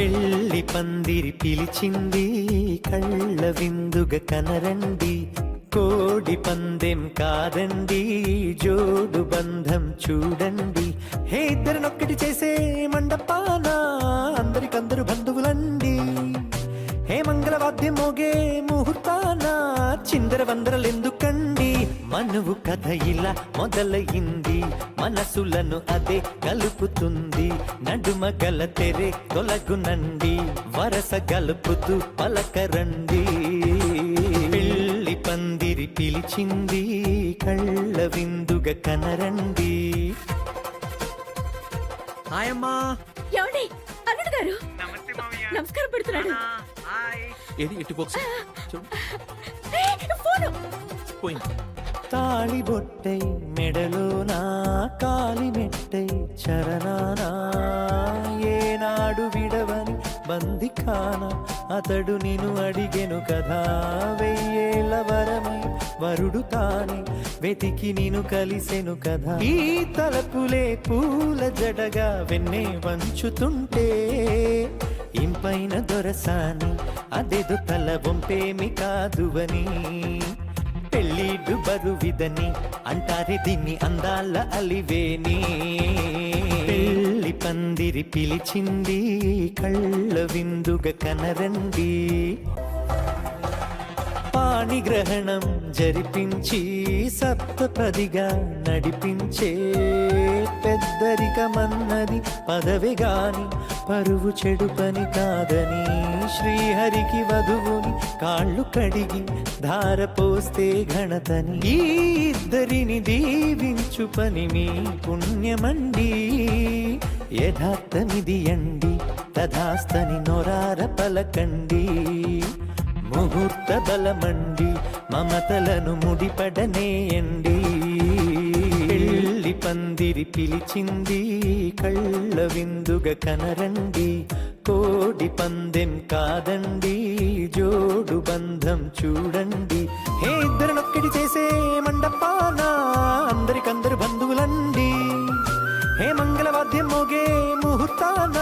పెళ్లి పందిరి పిలిచింది కళ్ళ విందుగా కనరండి, కోడి పందెం కాదండి జోడు బంధం చూడండి. హే ఇద్దరినొక్కటి చేసే మండపాన అందరికందరు బంధువులండి. హే మంగళవాద్యం మోగే ముహూర్తాన చిందర వందరలెందుకండి. మనువు కథ ఇలా మొదలయింది, మనసులను అదే కలుపుతుంది. నడుమ గల తెరే తొలగునండి, వరస గలుపుతూ పలకరండి. పెళ్లి పందిరి పిలిచింది కళ్ళ విందుగా కనరండి. హాయమ్మా. ఏమండి అల్లుడు గారు నమస్కారం పెడుతున్నాడు. ఏది ఇటు బాక్స్ చూడు. పోయింది. తాళి బొట్టై మెడలోనా కాలి మెట్టై చరణానా, ఏనాడు విడవని బందిఖాన అతడు నిన్ను అడిగెను కదా. వెయ్యేళ్ళ వరమై వరుడు తానే వెతికి నిన్ను కలిసెను కదా. ఈ తలపులే పూల జడగా వెన్నే వంచుతుంటే ఇంపైన దొరసాని అదేదో తల వంపేమి కాదువని. పెళ్ళిడు బరువిదని అంటారే దీన్ని అందాల అలివేని. పెళ్లి పందిరి పిలిచింది కళ్ళ విందుగా కనరండి. పాణిగ్రహణం జరిపించి సప్తపదిగా నడిపించే పెద్దరికమన్నది పదవి గాని పరువు చెడు పని కాదని. శ్రీహరికి వధువుని కాళ్ళు కడిగి ధార పోస్తే ఘనతని. ఈ ఇద్దరిని దీవించు పని మీ పుణ్యమండి. యథార్థమిది అండి తథాస్తని నొరార పలకండి. ముహూర్త బలమండి మమతలను ముడిపడనేయండి. పెళ్లి పందిరి పిలిచింది కళ్ళ విందుగా కనరండి, కోడి పందెం కాదండి జోడు బంధం చూడండి. హే ఇద్దరినొక్కటి చేసే మండపాన అందరికందరు బంధువులండి. హే మంగళవాద్యం మోగే ముహూర్తాన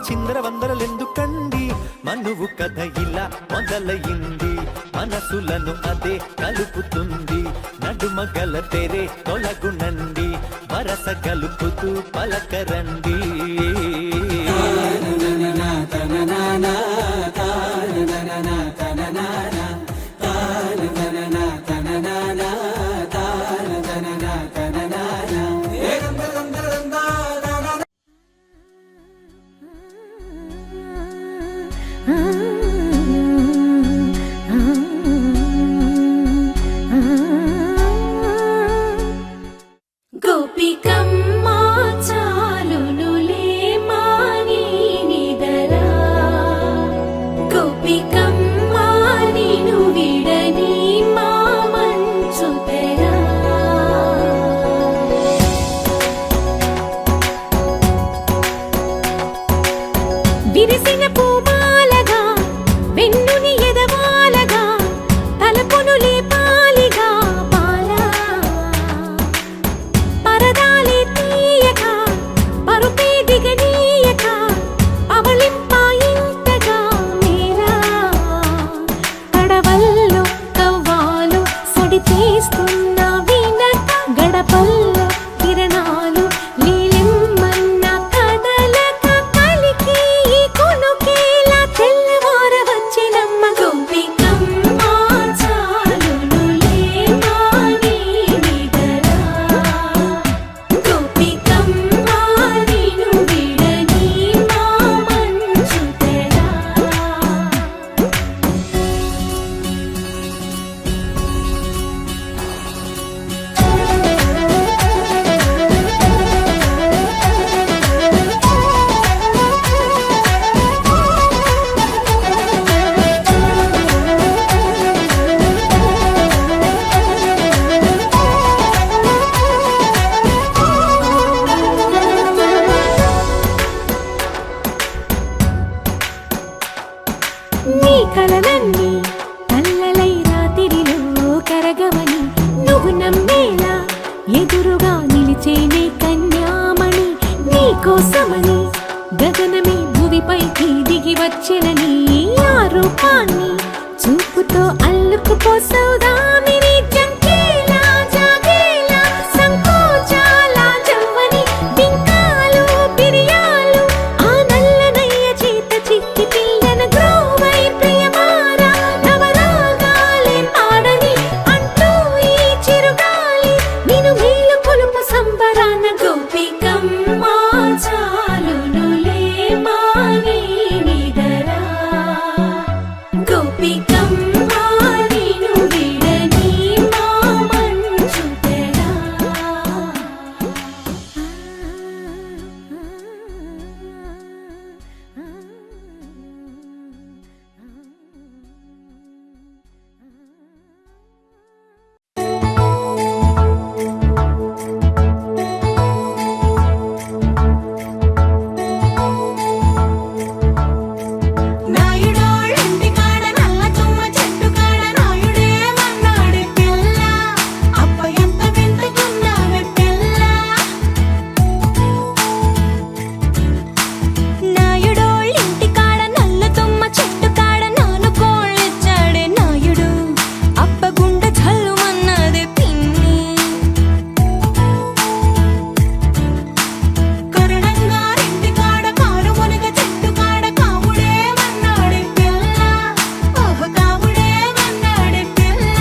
చిందర వందరలెందుకండి. మనువు కథ ఇలా మొదలయింది, మనసులను అదే కలుపుతుంది. నడుమ గల తెరే తొలగునండి, వరస గలుపుతూ పలకరండి. గోపికమ్మా చాలునులే మాని నిదరా, గోపికమ్మా నిను విడని మా మంచు తెరా. విరిసిన పూమాలగా వెన్నుని ఎదవాలగా తలపును లేపాలిగా పాలా. పరదాలే తీయక పరుపే దిగనీయక అవలింపాయింతగా మేరా. కడవల్లో కవ్వాలు సడి చేస్తున్న వినక గడపల్లో కిరణాలు లీలిమ్మన్న కదలక కలికి కొనుకేలా తెల్లవార వచ్చినమ్మ. గోపికమ్మా చాలునులే మాని నిదరా, గోపికమ్మా నిను విడని మా మంచు తెరా. నీ కలలన్నీ కల్లలై రాత్రిలో కరగవని నువ్వు నమ్మేలా ఎదురుగా నిలిచేనే కన్యామణి. నీ కోసమని గగనమే భువిపైకి దిగి వచ్చెనని ఆ రూపాన్ని చూపుతో అల్లుకుపోసౌదామిని జంకేలా జాగేలా సంకోచాల జవ్వని బింకాలు బిరియాలు ఆ నల్లనయ్య చేత చిక్కి పిల్లన గ్రోవై ప్రియమారా నవరాగాలే పాడని అంటూ ఈ చిరుగాలి నిన్ను మేలు కొలుపు సంబరాన గోపికమ్మ చాలునులే మాని నిదరా గోపికమ్మ నిన్ను విడని మా మంచు తెరా నాయుడోళ్ళింటి కాడ నల్ల తుమ్మ చెట్టు కాడ నాయుడే మన్నాడి పిల్ల అప్ప ఎంత వింతకున్నావే పిల్ల నాయుడోళ్ళింటి కాడ నల్ల తుమ్మ చెట్టు కాడ నాను కోళ్ళిచ్చాడే నాయుడు అప్ప గుండె జల్లుమన్నదే పిన్ని కరుణంగారింటి కాడ కారు మునగ చెట్టు కాడ కాముడే మన్నాడే పిల్ల ఓహ కాముడే మన్నాడే పిల్ల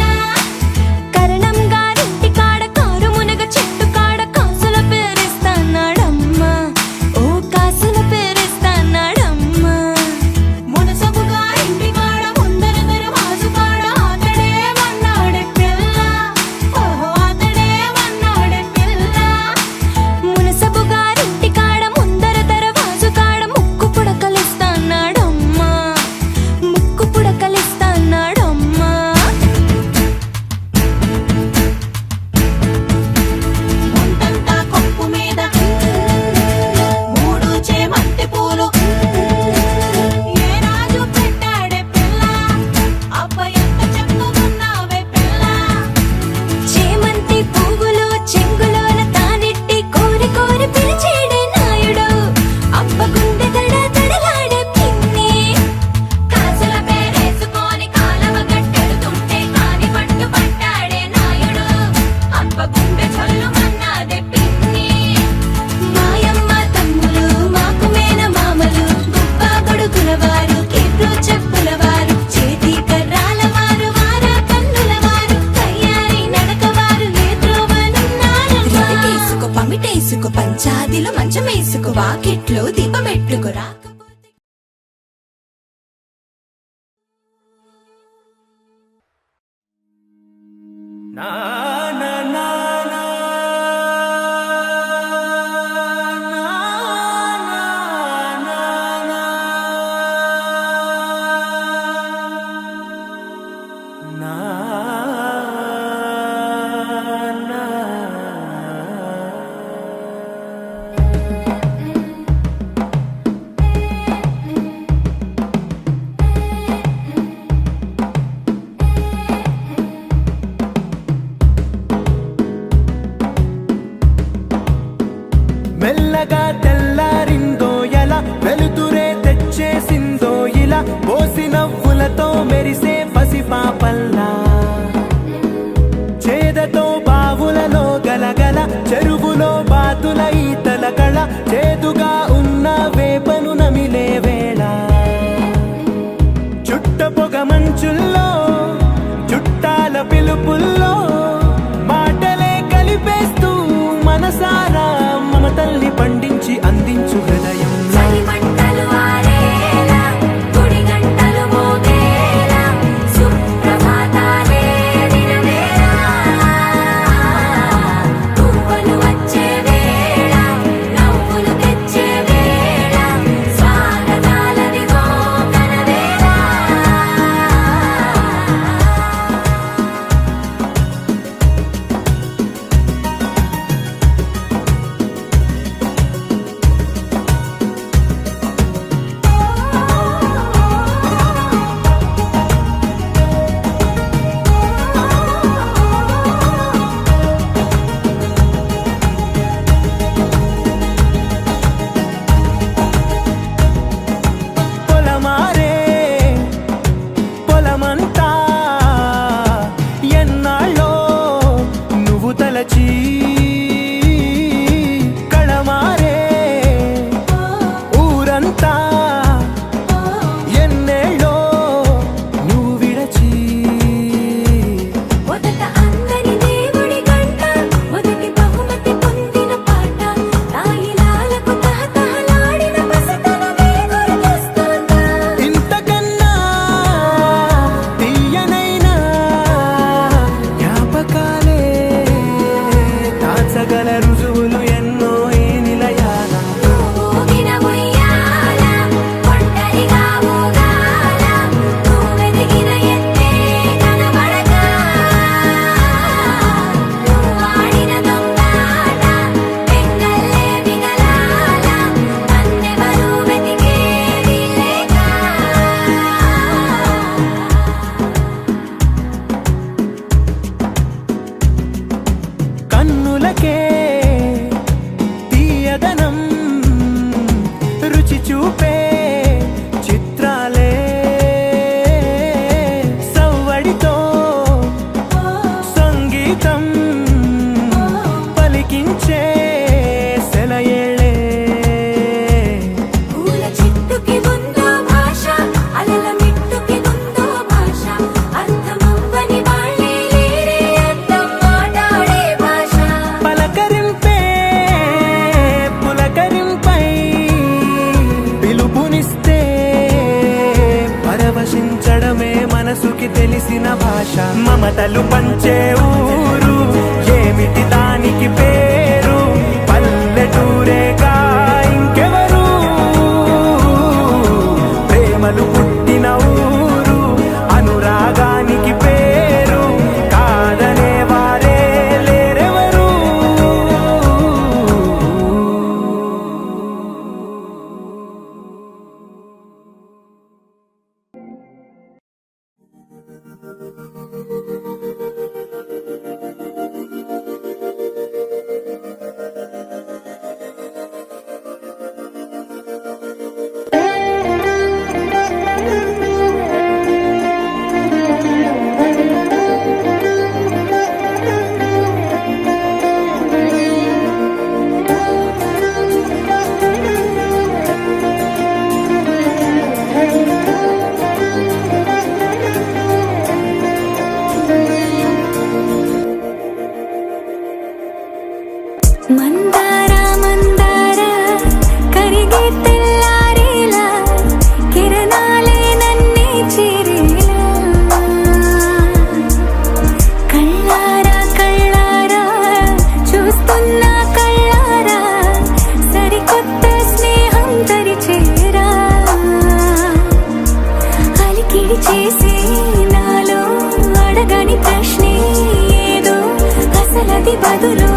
కరణం గారింటి కాడ కారు మునగ చెట్టు కాడ కాసుల పేరిస్తాన్నాడమ్మ ఓ కాసుల పేరిస్తాన్నాడమ్మ మునసబు గారింటి కాడ ముందర దరవాజు కాడ అతడే మన్నాడే పిల్ల ఓహో అతడే మన్నాడే పిల్ల మునసబు గారింటి కాడ ముందర దరవాజు కాడ ముక్కు పుడకలిస్తాన్నాడమ్మ ముక్కు పుడకలిస్తాన్నాడమ్మ ముందంతా కొప్పు మీద మూడు చేమంతి పూలు ఏ రాజు పెట్టాడే పిల్ల అబ్బ ఎంత చక్కగున్నావే పిల్ల చేమంతి పువ్వులు చెంగులోన తానెట్టి కోరి కోరి పిలిచేడే నాయుడు అబ్బ గుండె దడ దడలాడే పిన్ని కాసుల పేరేసుకొని కాలవ గట్టెడుతుంటే కాని పట్టు పట్టాడే నాయుడు అబ్బ గుండె చల్లుమన్నాదే పిన్ని మాయమ్మ తమ్ములు మాకు మేన మామలు గుప్ప గొడుగుల వారు కిర్రు చెప్పుల వారు చేతి కర్రాల వారు వారా కన్నుల వారు తయారీ నడక వారు ఏ త్రోవనున్నారమ్మా రితికేసుకో పమిటేసుకో పంచాదిలో మంచమేసుకో వాకిట్లో దీపమెట్టుకు రాకపోతే నా నా నా నా నా భాష మమతలు పంచే ఊరు ఏమిటి దానికి పేరు పల్లెటూరేగా ఇంకెవరు ప్రేమలు పుట్టిన ఊరు అనురాగానికి పేరు కాదనే వారే లేరెవరు మందార మందార కరిగే తెల్లారేలా కిరణాలే నన్నే చేరేలా కళ్ళారా కళ్ళారా చూస్తున్నా కళ్ళారా సరికొత్త స్నేహం తరిచేరా అలికిడి చేసి నాలో అడగని ప్రశ్నే ఏదో అసలది బదులు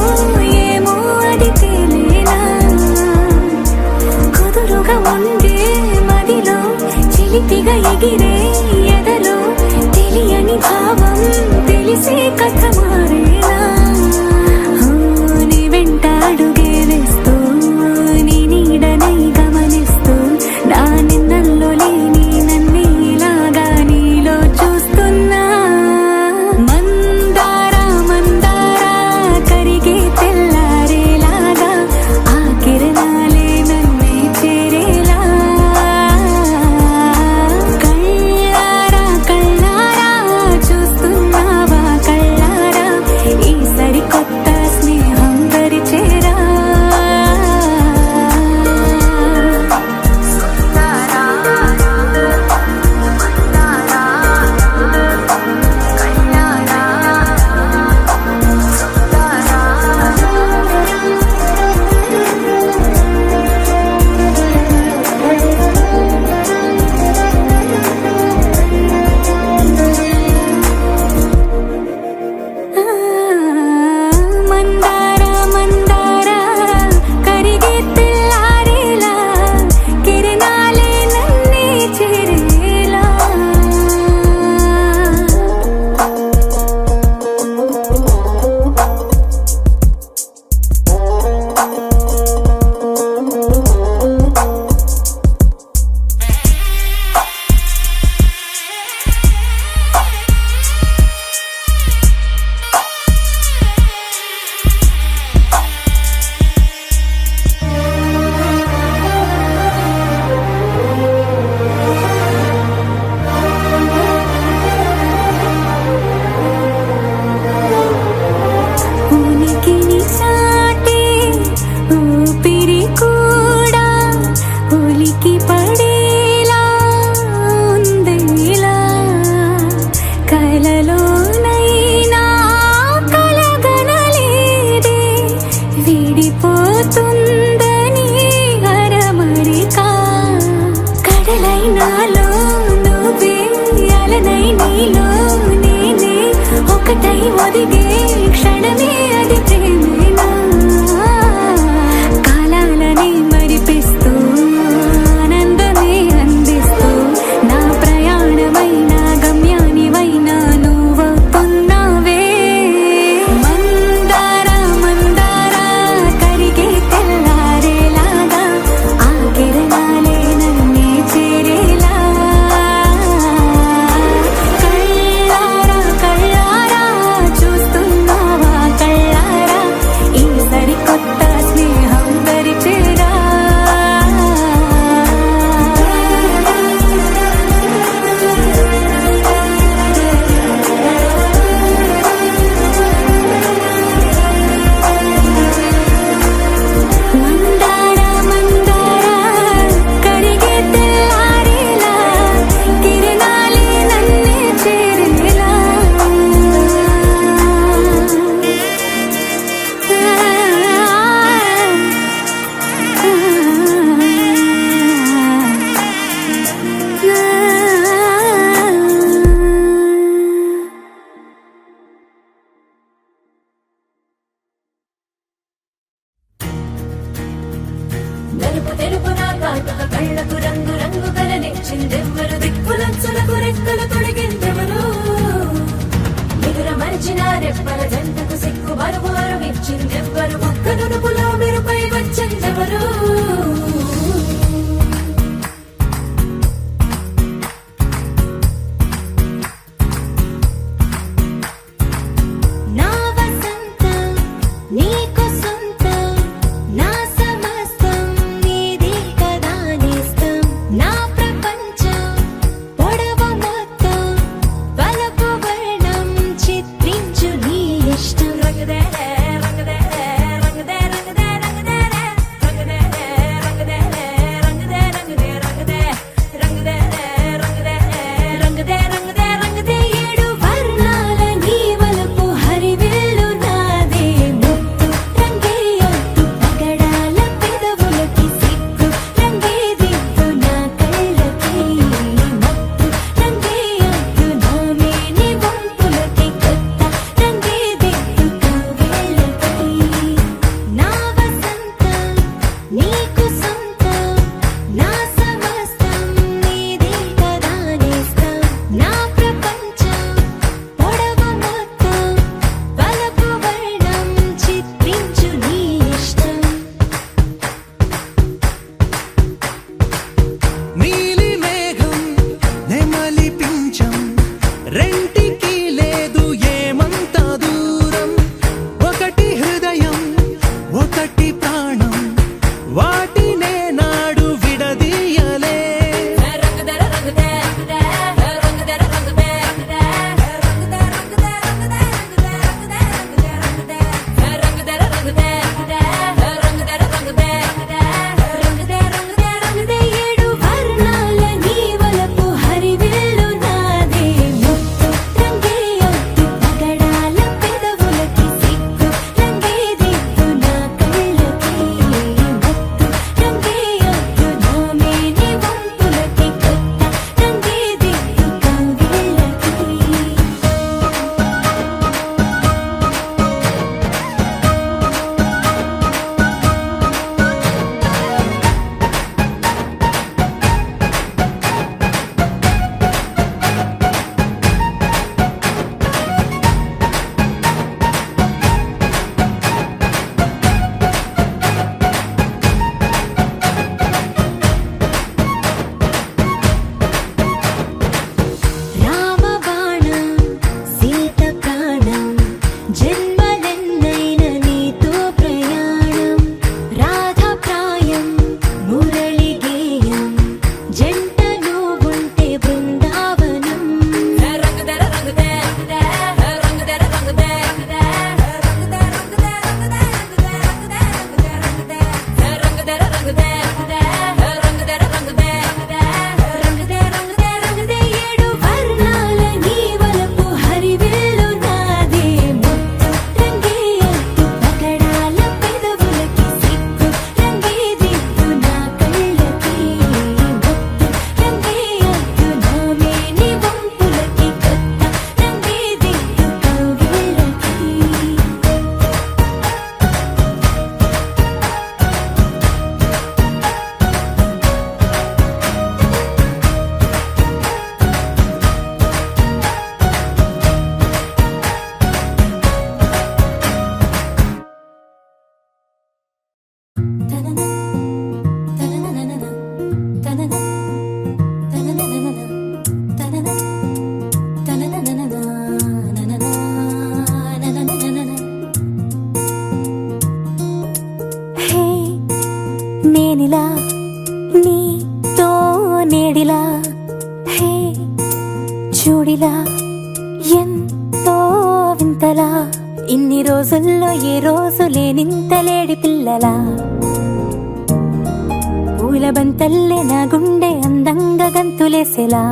ఏమో అది తేలేనా కుదురుగా ఉండే మదిలో చిలిపిగా ఎగిరే ఎదలో తెలియని భావం తెలిసే కథ మారేనా నీ వెంట అడుగే వేస్తూ నీ నీడనై గమనిస్తూ నా నిన్నల్లో లేని నన్నే ఇలాగా నీలో చూస్తున్నా మందార మందార కరిగే తెల్లారేలాగా ఆ కిరణాలే నన్నే చేరేలా కళ్ళారా కళ్ళారా చూస్తున్నావా కళ్ళారా ఈ సరికొత్త స్నేహం పరిచేరా మందార మందార కరిగే తెల్లారేలా కిరణాలే నన్నే చేరేలా ఉనికిని చాటే ఊపిరి కూడా ఉలికి పడేలా ఉందేలా కలలోనైనా కలగనలేదే విడిపోతుందని అరమరిక కడలైనాలో నువ్వే అలనై నీలో నేనే ఒకటై ఒదిగే క్షణమే అది ప్రేమేనా కాలాలని మరిపిస్తూ ఆనందమే అందిస్తూ నా ప్రయాణమైన గమ్యానివైనా నువ్వవుతున్నావే మందార మందార కరిగే తెల్లారేలాగా ఆ కిరణాలే నన్నే చేరేలా కళ్ళారా కళ్ళారా చూస్తున్నావా కళ్ళారా నలుపు తెలుపు నా కాటుక కళ్ళకు రంగు రంగు కలనిచ్చిందెవ్వరు దిక్కులచ్చులకు రెక్కలు తొడిగిందెవరు నిదుర మరిచిన రెప్పల జంటకు సిక్కు బరువు అరువిచ్చిందెవ్వరు ఒక్క నునుపులో మెరుపై వచ్చిందెవరు నా వసంతం నీకు సొంతం నా సమస్తం నీది కదా నేస్తం నా ప్రపంచం పొడవు మొత్తం వలపు వర్ణం చిత్రించు నీ ఇష్టం రంగదే రంగదే రంగదే రంగదే రంగదే రంగదే రంగదే రంగదే రంగదే రంగదే రంగదే రంగదే రంగదే రంగదే రంగదే ఏడు వర్ణాల నీ వలపు హరివిల్లు నాదే ముత్తు రంగే ఒట్టు పగడాల పెదవులకి సిగ్గు రంగే దిద్దు నా కళ్ళకి మత్తు రంగే ఒట్టు నా మేని వంపులకి కొత్త రంగే దిద్దు కవ్విళ్ళకి నా వసంతం నీకు సొంతం నా సమస్తం నీది కదా నేస్తం నా ప్రపంచం పొడవు మొత్తం వలపు వర్ణం చిత్రించు నీ ఇష్టం నీలి మేఘం నెమలి పించం రెంటికి లేదు ఏమంత దూరం ఒకటి హృదయం ఒకటి ప్రాణం వాటినే నాడు విడదీయలే రంగదే రంగదే రంగదే రంగదే రంగదే రంగదే రంగదే రంగదే రంగదే రంగదే రంగదే రంగదే రంగదే రంగదే రంగదే ఏడు వర్ణాల నీ వలపు హరివిల్లు నాదే ముత్తు రంగే ఒట్టు పగడాల పెదవులకి సిగ్గు రంగే దిద్దు నా కళ్ళకి మత్తు రంగే ఒట్టు నా మేని వంపులకి కొత్త రంగే దిద్దు కవ్విళ్ళకి రామబాణం సీత ప్రాణం జన్మలెన్నైన నీతో ప్రయాణం రాధప్రాయం మురళి గేయం జంట నువ్వుంటే బృందావనం రంగదే రంగదే రంగదే రంగదే రంగదే రంగదే రంగదే రంగదే రంగదే ఏడు వర్ణాల నీ వలపు హరివిల్లు నాదే ముత్తు రంగే ఒట్టు పగడాల పెదవులకి సిగ్గు రంగే దిద్దు నా కళ్ళకి మత్తు రంగే ఒట్టు నా మేని వంపులకి కొత్త రంగే దిద్దు కవ్విళ్ళకి హే నేనిలా నీతో నేడిలా హే చూడిలా ఎంతో వింతలా ఇన్ని రోజుల్లో ఏ రోజు లేనింత లేడి పిల్లలా పూల బంతల్లే నా గుండె అందంగా గంతులేసేలా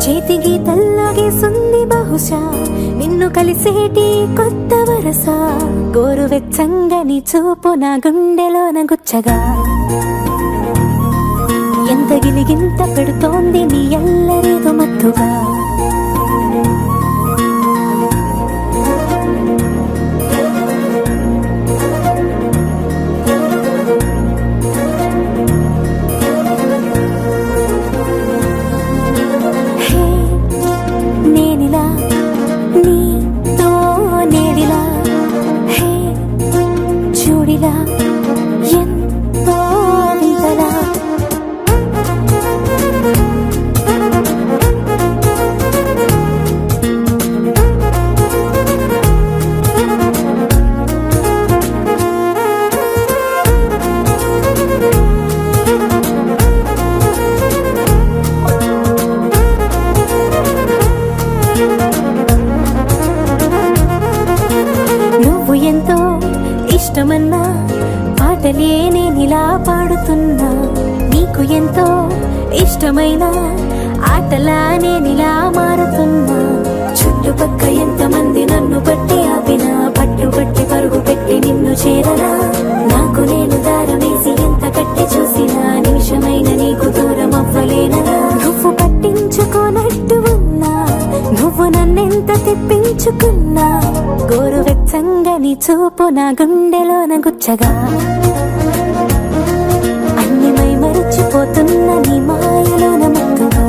చేతి గీతల్లా గీసుంది బహుశా నిన్ను కలిసేటి కొత్త వరస గోరువెచ్చంగా నీ చూపు నా గుండెలోన గుచ్చగా ఎంత గిలిగింత పెడుతోంది నీ ఎల్లరేదో మత్తుగా. ఎంతో ఇష్టమన్నా పాటలే నేనిలా పాడుతున్నా, నీకు ఎంతో ఇష్టమైన ఆటలా నేనిలా మారుతున్నా. చుట్టుపక్క ఎంతమంది నన్ను బట్టి ఆపినా, పట్టుబట్టి పరుగు పెట్టి నిన్ను చేరనా. నాకు నేను దారమేసి ఎంత కట్టి చూసినా, నిమిషమైన నీకు దూరం అవ్వలేనరా. నువ్వు పట్టించుకోనట్టు ఉన్నా, నువ్వు నన్నెంత తెప్పించుకున్నా, గోరువెచ్చంగా నీ చూపు నా గుండెలోన గుచ్చగా. అన్ని మై మరచిపోతున్న నీ మాయలోన మత్తుగా.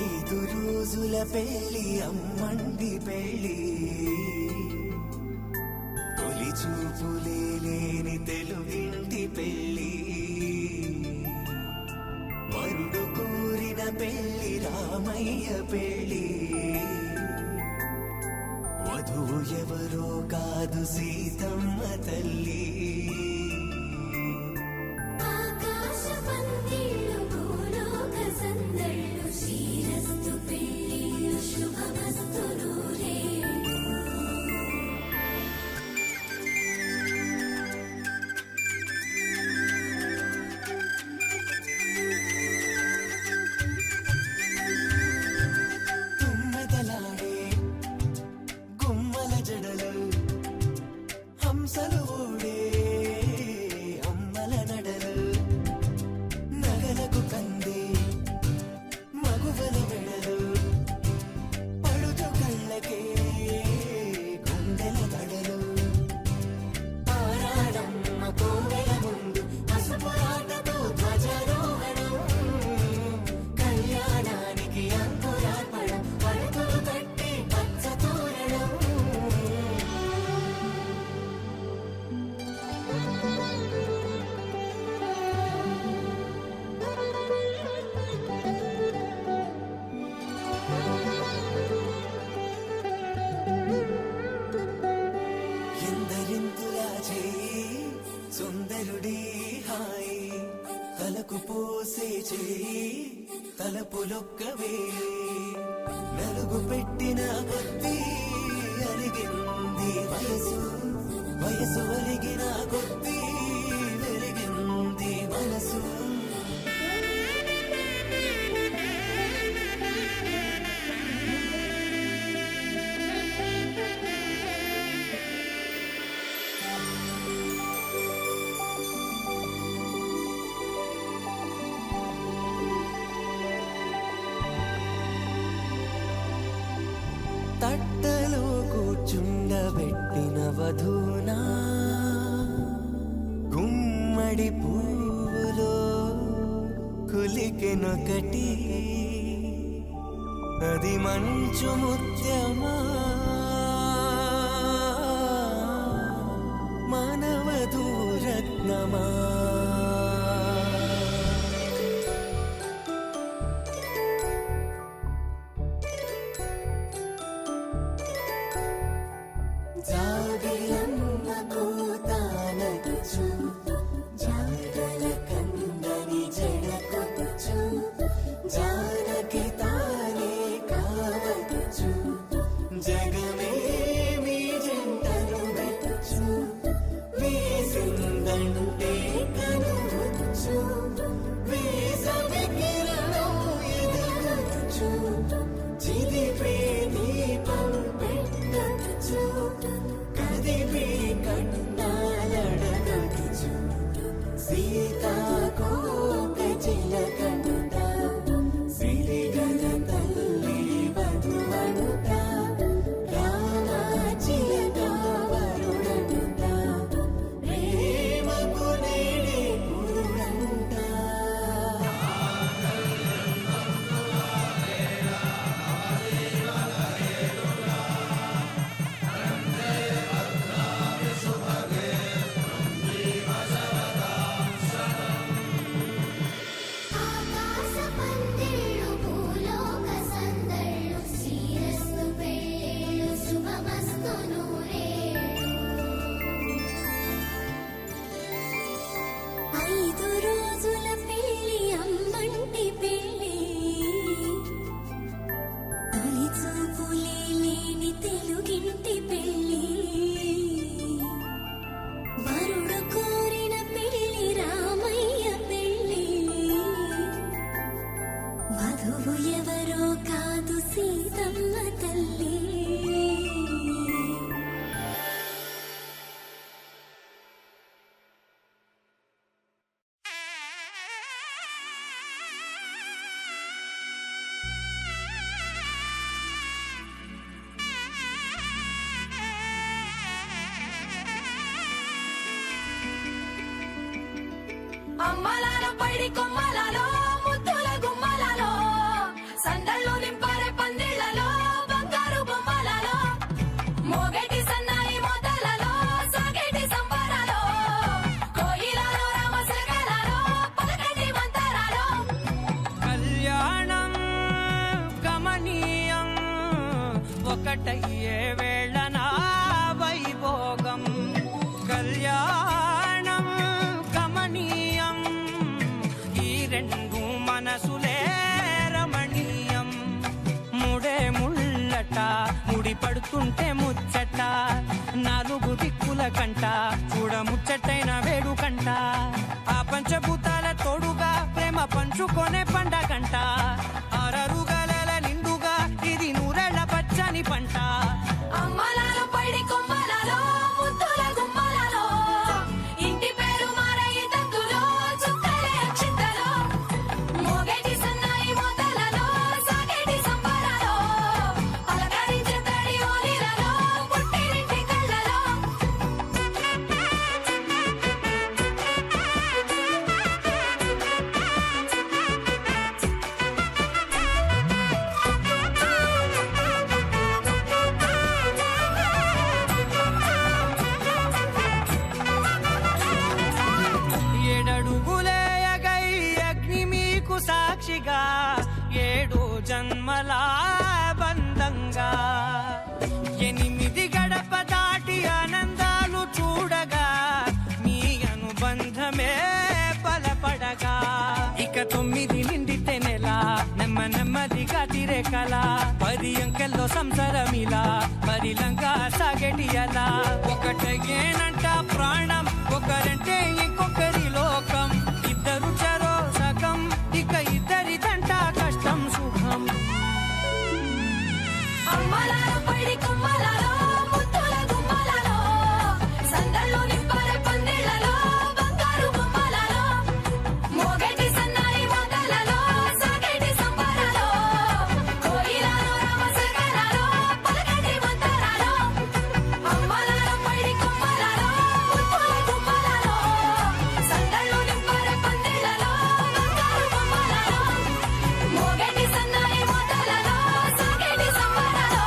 ఐదు రోజుల పెళ్లి అమ్మండి పెళ్లి, తొలి చూపులే లేని తెలుగింటి పెళ్లి. వరుడు కోరిన పెళ్లి రామయ్య పెళ్లి, వధువు ఎవరో కాదు సీతమ్మ తల్లి. హంసలు ఓడే అమ్మల నడలు, నగలకు కందే మగువల వెడలు, పడుచు కళ్ళకే గుండెల దడలు. ఆరాడమ్మ కోవెల ముందు పసుపురాటతో ధ్వజారోహణం, కళ్యాణానికి అంకురార్పణం, పడుతులు కట్టి పచ్చ తోరణం. ఎందరింతులా చేయి సుందరుడి హాయి, తలకు పోసే చేయి తలపులొక్కవే. నలుగు పెట్టిన కొద్దీ అలిగింది వయసు, వయసు అలిగిన కొద్దీ వెలిగింది మనసు. తట్టలో కూర్చుండబెట్టిన వధూనా, గుమ్మడి పువ్వులో కులికెనొకటి, అది మంచు ముత్యమా మానవధూ రత్నమా. జాబిలమ్మ కూతానడుచు, జాడల కందని జడకొచ్చు, జానకి తానే కావడుచు, జగ అమ్మలాల పైడి కొమ్మలలో ముద్దుల గుమ్మలలో సందళ్ళు నింపారే పందిళ్లలో బంగారు బొమ్మలలో మోగేటి సన్నాయి మోతలలో సాగేటి సంబరాలో కోయిలలో రామశకలలో పలకటి మంతరాలో కళ్యాణం గమనీయం ఒకటయ్యే వేళ నా వైభోగం కళ్యాణం గమనీయం ఈ రెండు మనసులే రమణీయం ముడే ముళ్ళట ముడి పడుతుంటే ముచ్చట నాలుగు దిక్కుల కంట చూడ ముచ్చటైన వేడుకంట ఆ పంచభూతాల తోడుగా ప్రేమ పంచుకొనే పండగంట అరరుగలల నిండుగా ఇది నూరెళ్ళ పచ్చని పంట అమ్మలాల పైడి కొమ్మలలో ముద్దుల గుమ్మలలో ఇంటి పేరు మారయి తందులో చుక్కలే అక్షింతలో మోగేటి సన్నాయి మోతలలో సాగేటి సంబరాలో పలకరించే తడి ఓలిలలో పుట్టినింటి కళ్ళలో ఏడడుగులేయగై అగ్ని మీకు సాక్షిగా ఏడు జన్మల బంధంగా 8 గడప దాటి ఆనందాలు చూడగా మీ అనుబంధమే బలపడగా ఇక 9 నిండితే నెల నెమ్మదిగా తిరే కల 10 అంకెల్లో సంసారమిలా పరిలంగా సాగటి అలా ఒకటేనంట ప్రాణం ఒకరంటే ఇంకొకరి లోకం ఇద్దరు చరో సగం ఇక ఇద్దరిదంట కష్టం సుఖం అమ్మలాల పైడి కొమ్మలలో ముద్దుల గుమ్మలలో సందళ్ళు నింపారే పందిళ్లలో బంగారు బొమ్మలలో మోగేటి సన్నాయి మోతలలో సాగేటి సంబరాలో కోయిలలో రామశకలలో పలకటి మంతరాలో అమ్మలాల పైడి కొమ్మలలో ముద్దుల గుమ్మలలో సందళ్ళు నింపారే పందిళ్లలో బంగారు బొమ్మలలో మోగేటి సన్నాయి మోతలలో సాగేటి సంబరాలో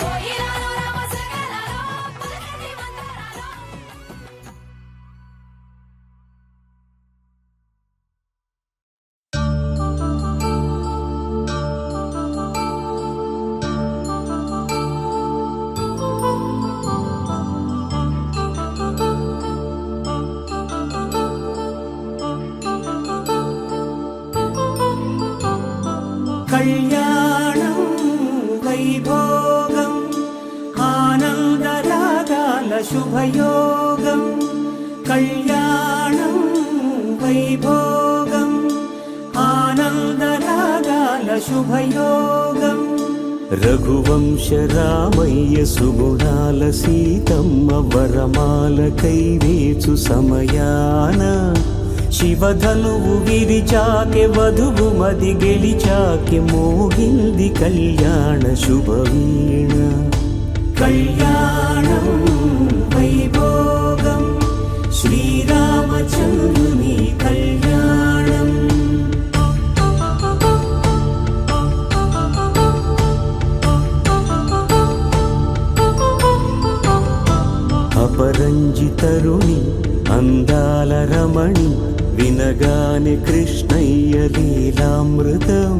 కోయిలలో రామశకలలో పలకటి మంతరాలో కళ్యాణం వైభోగం ఆనందరాగాల శుభయోగం కళ్యాణం వైభోగం ఆనందరాగాల శుభయోగం రఘువంశ రామయ్య సుగుణాల సీతమ్మ వరమాల కైవేచు సమయాన శివధనువు విరిచాకె వధువు మది గెలిచాకె మోగింది కళ్యాణ శుభవీణ కళ్యాణం వైభోగం శ్రీరామచంద్రుని కళ్యాణం అపరంజి తరుణి అందాల రమణి వినగానే కృష్ణయ్య లీలామృతం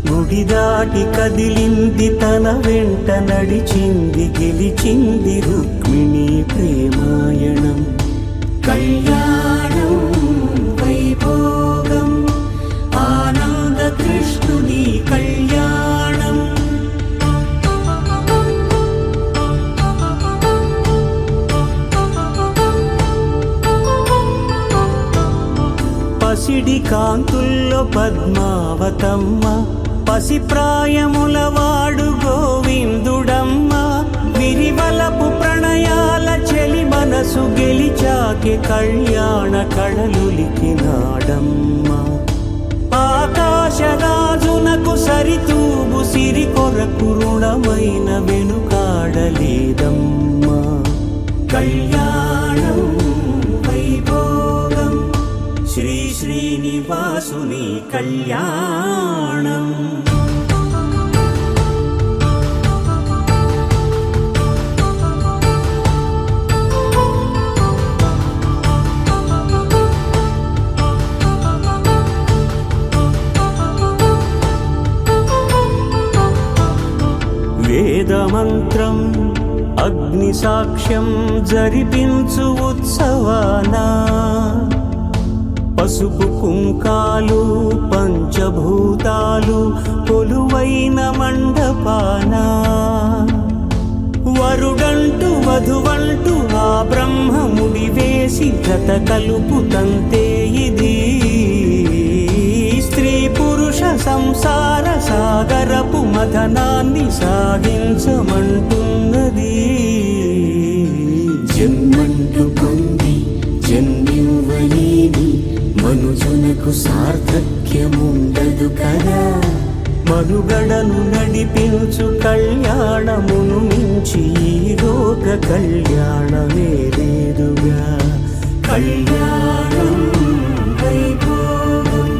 గుడి దాటి కదిలింది తన వెంట నడిచింది గెలిచింది రుక్మిణి ప్రేమాయణం కళ్యాణం వైభోగం ఆనంద కృష్ణుని కళ్యాణం పసిడి కాంతుల్లో పద్మావతమ్మ పసిప్రాయముల వాడు గోవిందుడమ్మ విరివలపు ప్రణయాల చెలి మనసు గెలిచాకే కళ్యాణ కళలులికినాడమ్మ ఆకాశరాజునకు సరితూగు సిరి కొరకు రుణమైన వెనుకాడలేదమ్మా కళ్యాణం వైభోగం శ్రీనివాసుని కళ్యాణం. వేదమంత్రం అగ్ని సాక్ష్యం జరిపించు ఉత్సవాన పసుపు కుంకాలు పంచభూతాలు కొలువైన మండపాన వరుడంటూ వధువంటూ ఆ బ్రహ్మముడి వేసి జత కలుపుతంతే ఇది స్త్రీ పురుష సంసార సాగరపు మథనాన్ని సాగించమంటున్నది. జన్మంటూ పొంది జన్మివ్వలేని మనుజునకు సార్థక్యముండదు కదా. మనుగడను నడిపించు కళ్యాణమును మించి ఈ లోక కళ్యాణమే లేదుగా. కళ్యాణం వైభోగం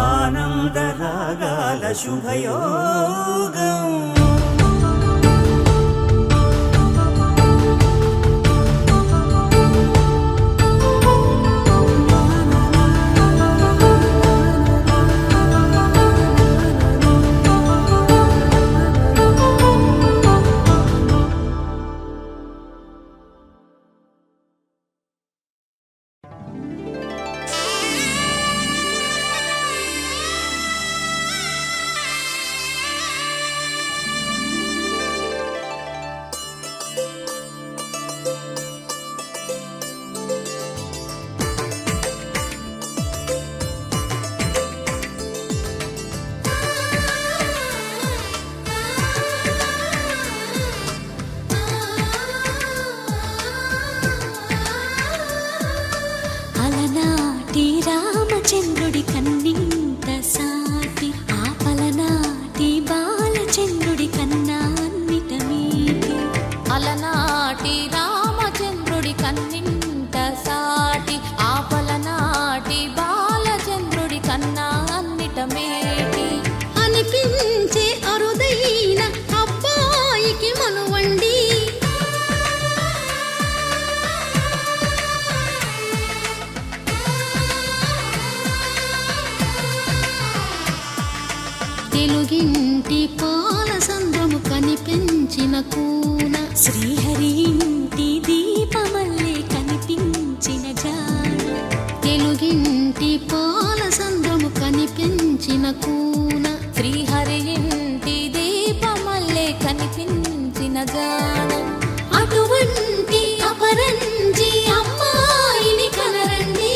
ఆనందరాగాల శుభయోగం. అలనాటి రామచంద్రుడి కన్నింత సాటి ఆపలనాటి బాలచంద్రుడి కన్నా అన్నిట మీటి. అలనాటి రామచంద్రుడి కన్నింత సాటి ఆపలనాటి బాలచంద్రుడి కన్నా అన్నిట మేటి అనిపించే అరుదైన అబ్బాయికి మనువండి. తెలుగింటి పాల సంద్రము కనిపించిన కూన శ్రీహరి ఇంటి దీపమల్లే కనిపించిన జాన. తెలుగింటి పాల సంద్రము కనిపించిన కూన శ్రీహరి ఇంటి దీపమల్లే కనిపించిన జానం. అటువంటి అపరంజి అమ్మాయిని కనరండి.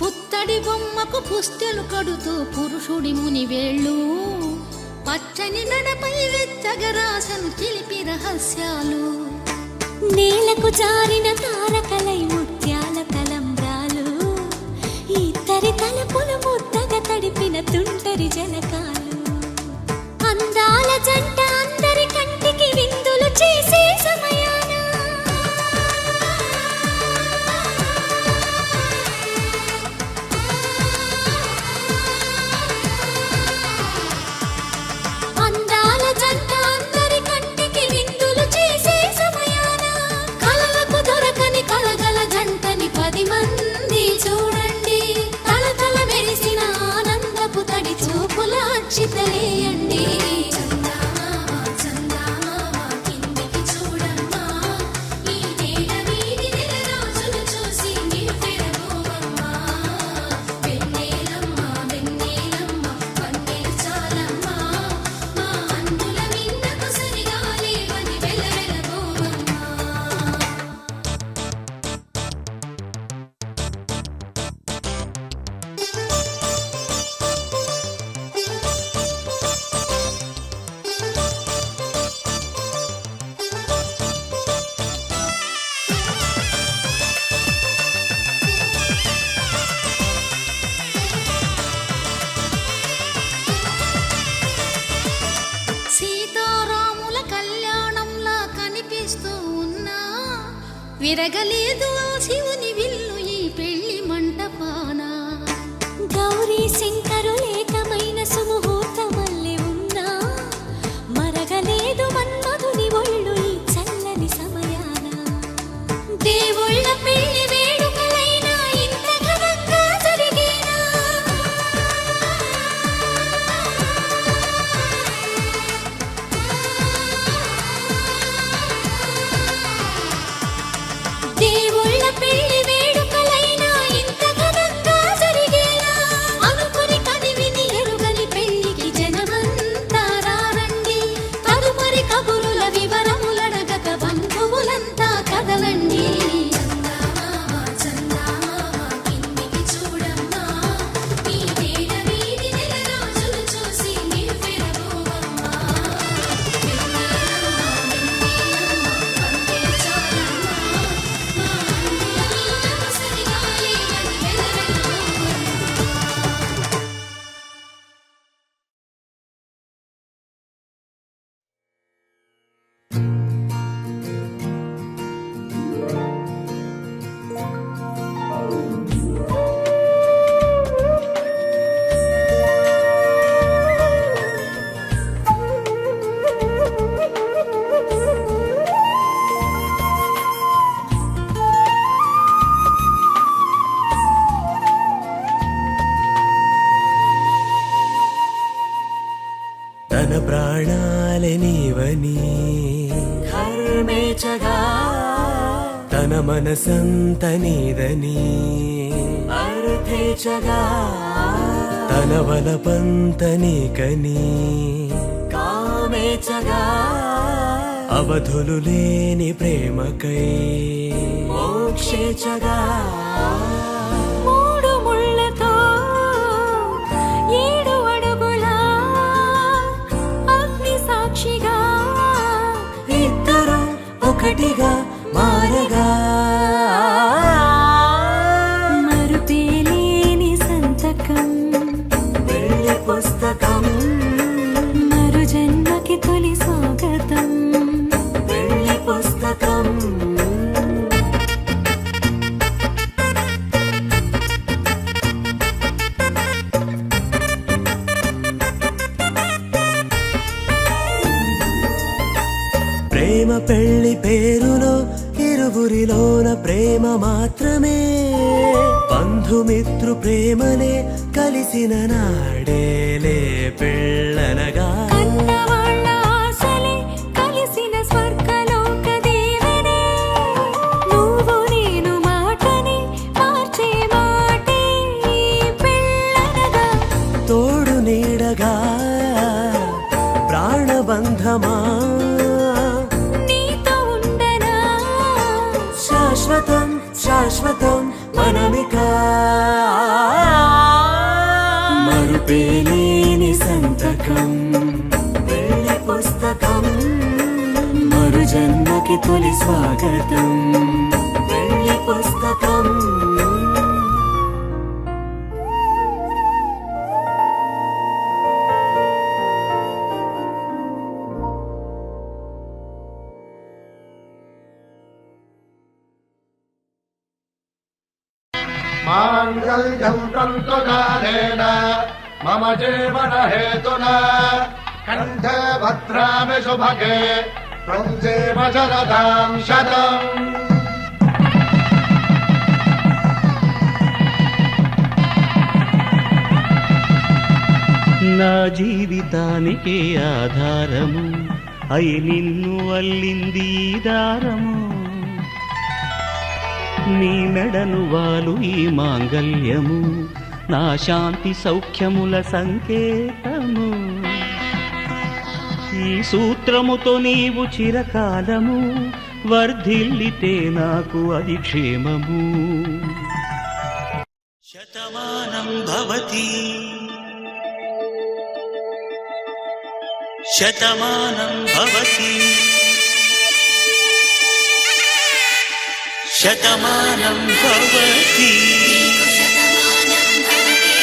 పుత్తడి బొమ్మకు పుస్తెలు కడుతూ పురుషుడి ముని వేళ్ళు పచ్చని నడపై వెచ్చగరాసను చిలిపి రహస్యాలు. నేలకు జారిన తారకలై ముత్యాల తలంబ్రాలు ఇద్దరి తలపులు ముద్దగా తడిపిన తుంటరి జలకాలు. అందాల జంట అందరి కంటికి విందులు చేసే సమయాన అందాల జంట అందరి కంటికి విందులు చేసే సమయాన కలలకు దొరకని కలగల జంటని 10 మంది చూడండి. తల వదిలేయండి. చందమామ చందమామ కిందికి చూడమ్మా, ఈ నేల వీధి నెలరాజును చూసి నివ్వెరపోవమ్మా. వెన్నెలమ్మ వెన్నెలమ్మ వన్నెలు చాలమ్మా, మా అన్నుల మిన్నకు సరిగా లేవని వెలవెలబోవమ్మా. సీతారాముల కళ్యాణంలా కనిపిస్తూ ఉన్నా, విరగలేదు ఆ శివుని విల్లు ఈ పెళ్లి మంటపాన. గౌరీ శంకరు ఏకమైన సుముహూర్తమల్లె ఉన్నా, మరగలేదు మన్మధుని ఒళ్ళు ఈ చల్లని సమయాన. దేవుళ్ళ పెళ్లి వేడుకలైనా ఇంత ఘనంగా జరిగేనా? దేవుళ్ళ పెళ్లి వేడుకలైనా ఇంత ఘనంగా జరిగేనా? అనుకుని కనివిని ఎరుగని పెళ్లికి జనమంతా రారండి. తదుపరి కబురుల వివరములడగక బంధువులంతా కదలండి. చందమామ చందమామ కిందికి చూడమ్మా, ఈ నేల వీధి నెలరాజును చూసి నివ్వెరపోవమ్మా. వెన్నెలమ్మ వెన్నెలమ్మ వన్నెలు చాలమ్మా, మా అన్నుల మిన్నకు సరిగా లేవని వెలవెలబోవమ్మా. తన ప్రాణాలే నీవని ధర్మేచగా తన మనసంత నీదని అర్థేచగా తన వలపంత నీకని కామేచగా అవధులు లేని ప్రేమకై మోక్షేచగా మూడు ముళ్ళతో 7 అడుగుల అగ్ని సాక్షిగా ఇద్దరు ఒకటిగా మారగా మరుపేలేని సంతకం, వెళ్ళి పుస్తకం మరు జన్మకి తొలి స్వాగతం. వెళ్ళి పుస్తకం ప్రేమ పెళ్లి పేరులో ఇరువురిలోన ప్రేమ మాత్రమే, బంధుమిత్రు ప్రేమనే కలిసిన నాడేలే పెళ్ళనగా. కన్నవాళ్ళ ఆశలే కలిసిన స్వర్గలోక దేవనే, నువ్వు నేను మాటని మార్చే మాటే ఈ పెళ్ళనగా. తోడు నీడగా ప్రాణబంధమా నీతో ఉండనా శాశ్వతం శాశ్వతం మనమిక. మరుపేలేని సంతకం వెళ్ళి పుస్తకం మరు జన్మకి తొలి స్వాగతం. వెళ్ళి పుస్తకం माङ्गल्यं तन्तुकालेन मम जीवन हेतुना कण्ठे भद्रामि शुभगे त्वं जीव शरदां शतम्. నా జీవితానికే ఆధారము అయి నిన్ను అల్లింది ఈ దారము నీ మెడను వాలు ఈ మాంగల్యము నా శాంతి సౌఖ్యముల సంకేతము ఈ సూత్రముతో నీవు చిరకాలము వర్ధిల్లితే నాకు అది క్షేమము శతమానం భవతి శతమానం భవతి శతమానం భవతి శతమానం భవతి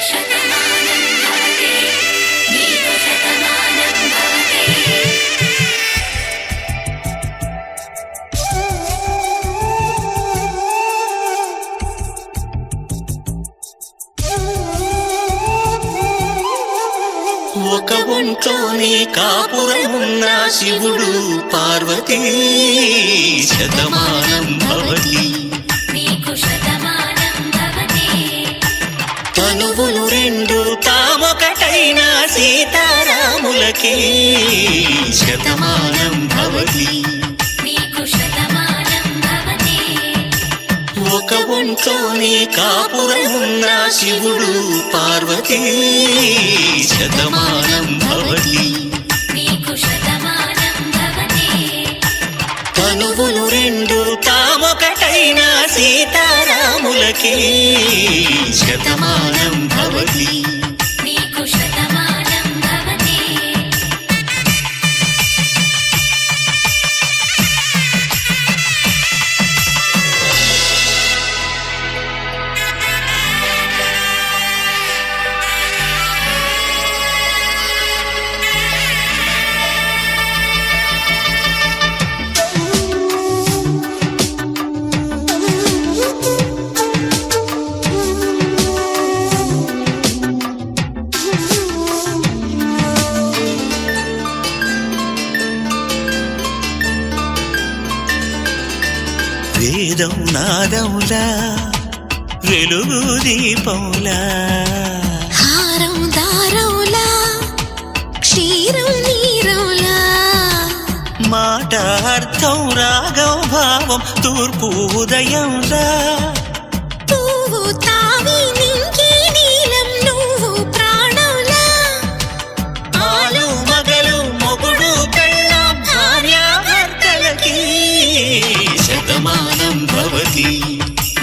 శతమానం భవతి నీకు శతమానం భవతి ఒక ఒంట్లోనే కాపురమున్న శివుడు పార్వతీ శతమానం భవతి నీకు శతమానం భవతి తనువులు రెండు తామొకటైన సీతారాములకి శతమానం భవతి నీకు శతమానం భవతి ఒక ఒంట్లోనే కాపురమున్న శివుడు పార్వతీ శతమానం భవతి నీకు శతమానం భవతి తనువులు రెండు తామొకటైన సీతారాములకి శతమానం భవతి నీకు శతమానం భవతి వేదం నాదములా వెలుగు దీపంలా హారం దారంలా క్షీరం నీరంలా మాట అర్థం రాగం భావం తూర్పు ఉదయంలా పువ్వు తావి నింగి నీలం నువ్వు ప్రాణంలా ఆలు మగలు మొగుడు కళ్ళ భార్యాభర్తలకి శతమానం భవతి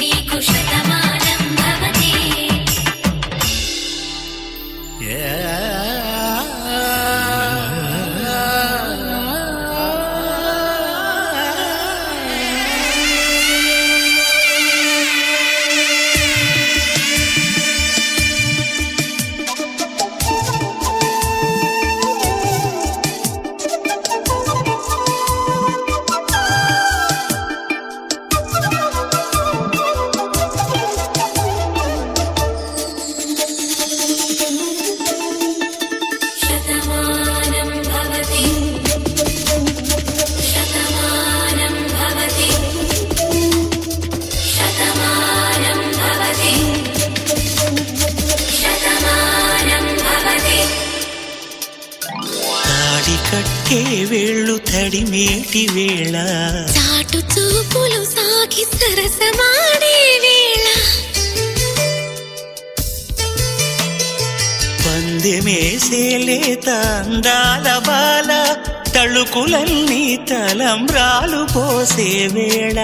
నీకు శతమానం భవతి శతమానం భవతి శతమానం భవతి శతమానం భవతి శతమానం భవతి తాడి కట్టే వేళ్ళు తడిమేటి వేళ చాటు చూపులు సాగి సరసమాడే వేళ పందెమేసే లేత అందాల బాల తళుకులన్నీ తలంబ్రాలు పోసే వేళ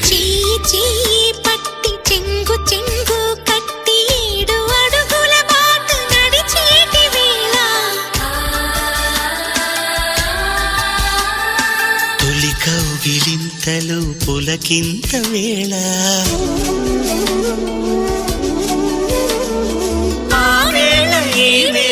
చెయ్యి చెయ్యి పట్టి చెంగు చెంగు కట్టి 7 అడుగుల బాట నడిచేటి వేళ తొలి కౌగిలింతలు పులకింత వేళ ఆ వేళ ఈ వేళ